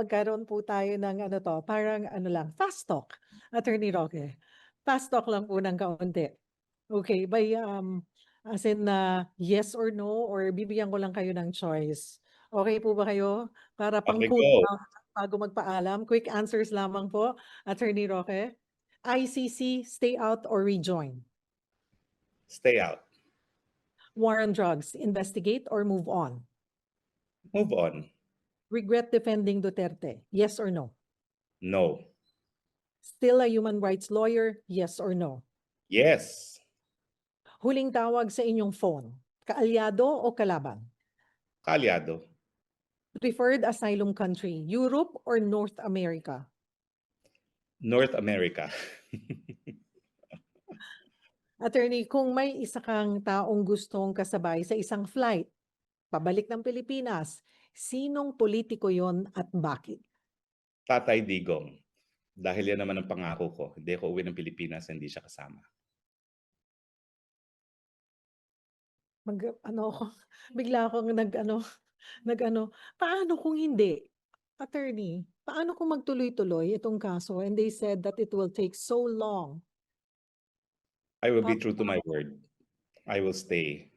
Magkaroon po tayo ng ano 'to, parang ano lang, fast talk, Attorney Roque. Fast talk lang po ng kaunti. Okay, as in na yes or no or bibigyan ko lang kayo ng choice. Okay po ba kayo? Para pang Okay cool go. down bago magpaalam, quick answers lamang po, Attorney Roque. ICC, stay out or rejoin? Stay out. War on drugs, investigate or move on? Move on. Regret defending Duterte, yes or no? No. Still a human rights lawyer, yes or no? Yes. Huling tawag sa inyong phone, kaalyado o kalaban? Kalyado. Preferred asylum country, Europe or North America? North America. Attorney, kung may isa kang taong gustong kasabay sa isang flight, pabalik ng Pilipinas, sinong politiko yon at bakit? Tatay Digong. Dahil yan naman ang pangako ko. Hindi ako uwi ng Pilipinas, hindi siya kasama. Ano ako, bigla akong nag-ano, paano kung hindi? Attorney, paano kung magtuloy-tuloy itong kaso and they said that it will take so long? I will be Pa true to my word. I will stay.